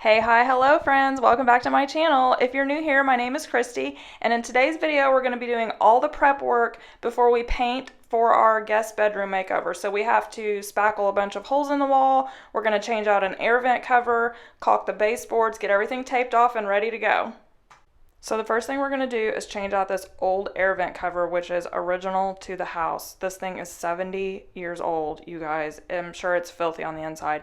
Hey, hi, hello friends, welcome back to my channel. If you're new here, my name is Christy, and in today's video we're going to be doing all the prep work before we paint for our guest bedroom makeover. So we have to spackle a bunch of holes in the wall, we're going to change out an air vent cover, caulk the baseboards, get everything taped off and ready to go. So the first thing we're going to do is change out this old air vent cover, which is original to the house. This thing is 70 years old, you guys. I'm sure it's filthy on the inside.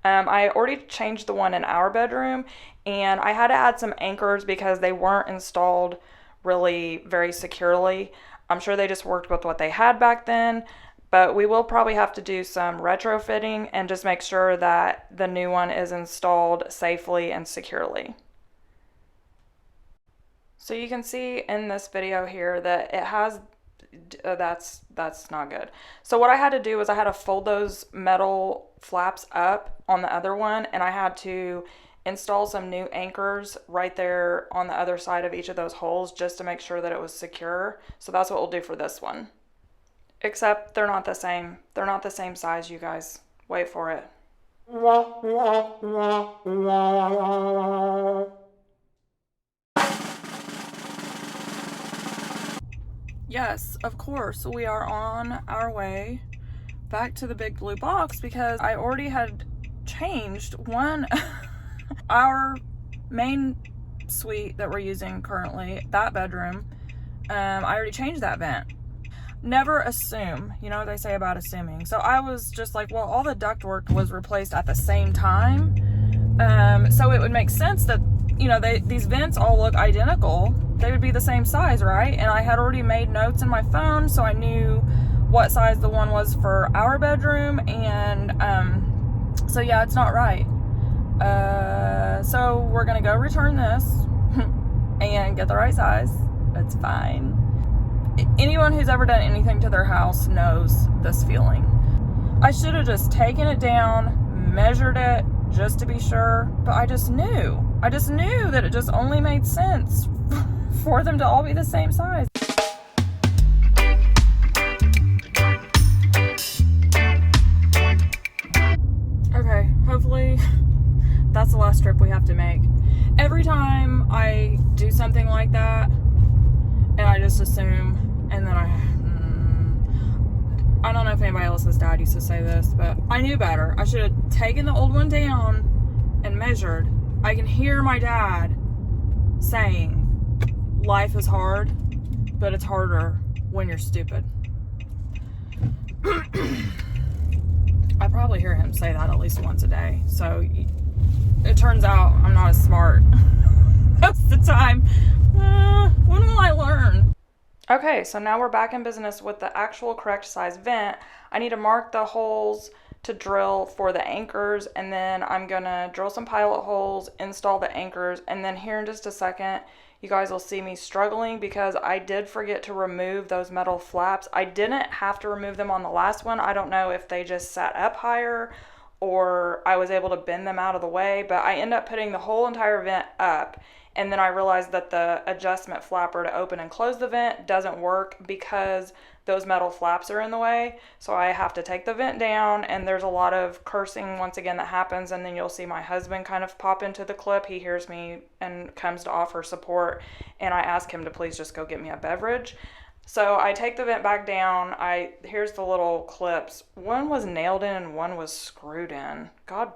I already changed the one in our bedroom, and I had to add some anchors because they weren't installed really very securely. I'm sure they just worked with what they had back then, but we will probably have to do some retrofitting and just make sure that the new one is installed safely and securely. So you can see in this video here that it has, that's not good. So what I had to do is I had to fold those metal flaps up on the other one, and I had to install some new anchors right there on the other side of each of those holes just to make sure that it was secure. So that's what we'll do for this one. Except they're not the same. They're not the same size, you guys. Wait for it. Yes, of course, we are on our way back to the big blue box because I already had changed one, our main suite that we're using currently, that bedroom, I already changed that vent. Never assume, you know what they say about assuming. So I was just like, well, all the ductwork was replaced at the same time, so it would make sense that, you know, these vents all look identical. They would be the same size, right? And I had already made notes in my phone, so I knew what size the one was for our bedroom, and so yeah, it's not right. So we're gonna go return this and get the right size. It's fine. Anyone who's ever done anything to their house knows this feeling. I should have just taken it down, measured it just to be sure, but I just knew that it just only made sense for them to all be the same size. Okay, hopefully that's the last trip we have to make. Every time I do something like that, and I just assume, and then I don't know if anybody else's dad used to say this, but I knew better. I should have taken the old one down and measured. I can hear my dad saying, life is hard, but it's harder when you're stupid. I probably hear him say that at least once a day. So it turns out I'm not as smart most of the time. When will I learn? Okay, so now we're back in business with the actual correct size vent. I need to mark the holes to drill for the anchors, and then I'm gonna drill some pilot holes, install the anchors, and then here in just a second you guys will see me struggling because I did forget to remove those metal flaps. I didn't have to remove them on the last one. I don't know if they just sat up higher or I was able to bend them out of the way, but I end up putting the whole entire vent up, and then I realized that the adjustment flapper to open and close the vent doesn't work because those metal flaps are in the way. So I have to take the vent down, and there's a lot of cursing once again that happens, and then you'll see my husband kind of pop into the clip. He hears me and comes to offer support, and I ask him to please just go get me a beverage. So I take the vent back down. Here's the little clips. One was nailed in and one was screwed in. God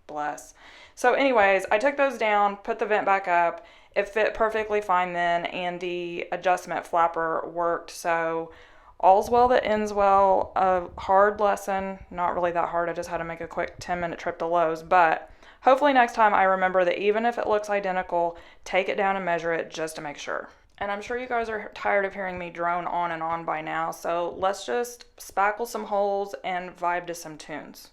bless. So anyways, I took those down, put the vent back up. It fit perfectly fine then, and the adjustment flapper worked. So all's well that ends well. A hard lesson, not really that hard. I just had to make a quick 10-minute trip to Lowe's, but hopefully next time I remember that even if it looks identical, take it down and measure it just to make sure. And I'm sure you guys are tired of hearing me drone on and on by now, so let's just spackle some holes and vibe to some tunes.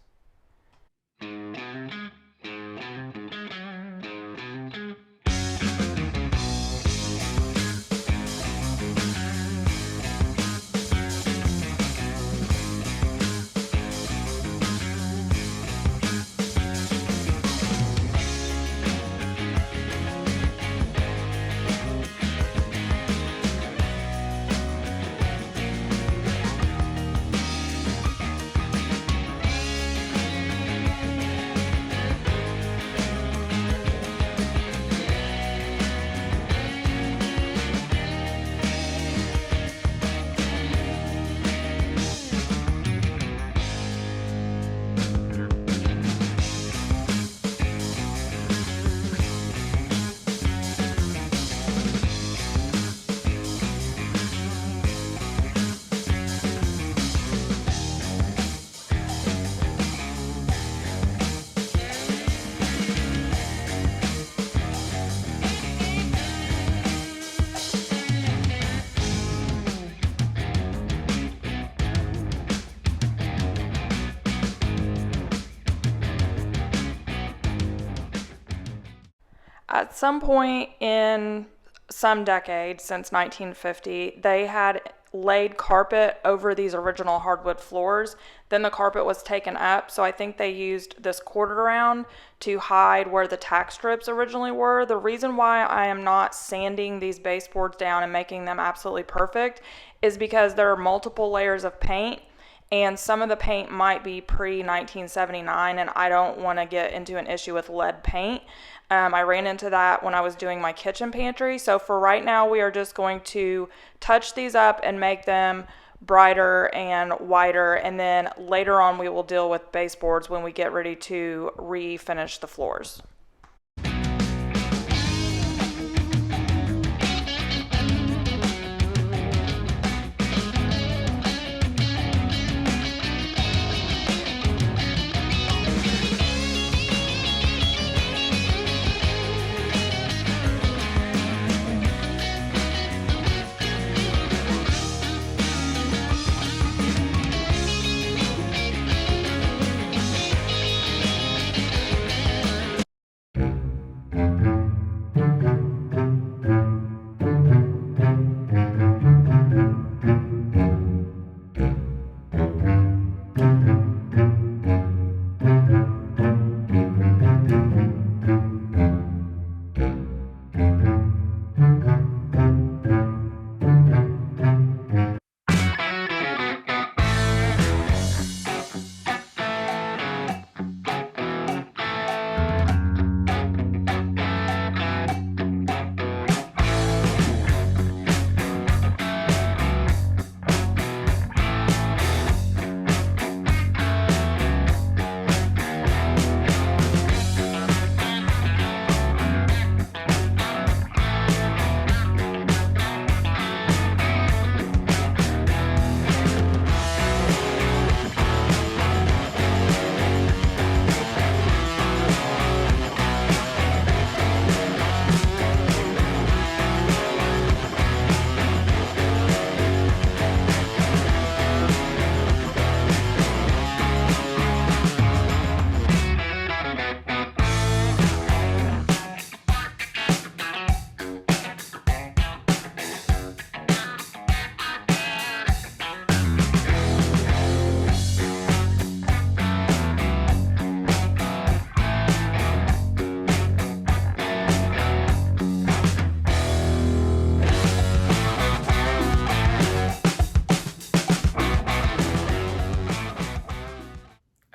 At some point in some decade, since 1950, they had laid carpet over these original hardwood floors. Then the carpet was taken up, so I think they used this quartered around to hide where the tack strips originally were. The reason why I am not sanding these baseboards down and making them absolutely perfect is because there are multiple layers of paint, and some of the paint might be pre-1979, and I don't want to get into an issue with lead paint. I ran into that when I was doing my kitchen pantry. So for right now, we are just going to touch these up and make them brighter and whiter. And then later on, we will deal with baseboards when we get ready to refinish the floors.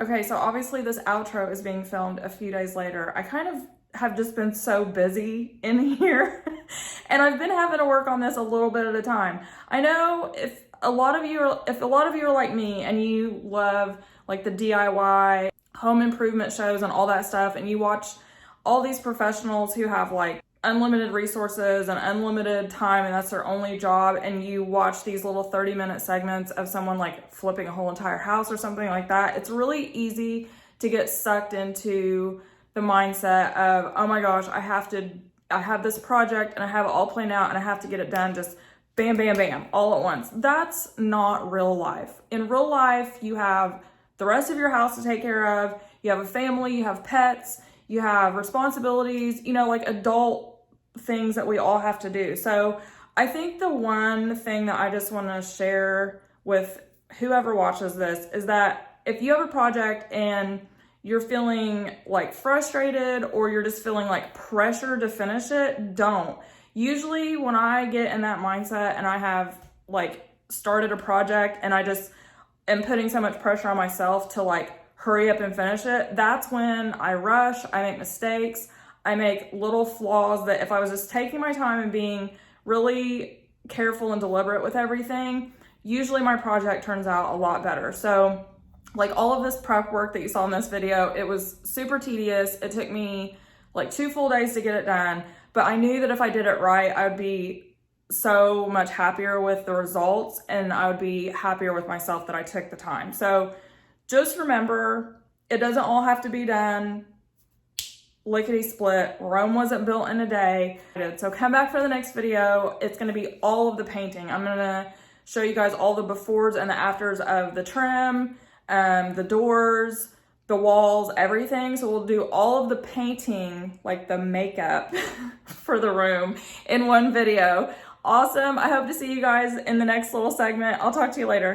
Okay, so obviously this outro is being filmed a few days later. I kind of have just been so busy in here and I've been having to work on this a little bit at a time. I know if a lot of you are like me and you love like the DIY home improvement shows and all that stuff, and you watch all these professionals who have like unlimited resources and unlimited time and that's their only job, and you watch these little 30-minute segments of someone like flipping a whole entire house or something like that, it's really easy to get sucked into the mindset of, oh my gosh, I have this project and I have it all planned out and I have to get it done just bam, bam, bam, all at once. That's not real life. In real life, you have the rest of your house to take care of, you have a family, you have pets, you have responsibilities, you know, like adult things that we all have to do. So I think the one thing that I just want to share with whoever watches this is that if you have a project and you're feeling like frustrated or you're just feeling like pressure to finish it, don't. Usually when I get in that mindset and I have like started a project and I just am putting so much pressure on myself to like hurry up and finish it, that's when I rush, I make mistakes, I make little flaws that if I was just taking my time and being really careful and deliberate with everything, usually my project turns out a lot better. So like all of this prep work that you saw in this video, it was super tedious. It took me like 2 full days to get it done, but I knew that if I did it right, I would be so much happier with the results and I would be happier with myself that I took the time. So just remember, it doesn't all have to be done lickety split. Rome wasn't built in a day. So come back for the next video. It's going to be all of the painting. I'm going to show you guys all the befores and the afters of the trim, the doors, the walls, everything. So we'll do all of the painting, like the makeup for the room in one video. Awesome. I hope to see you guys in the next little segment. I'll talk to you later.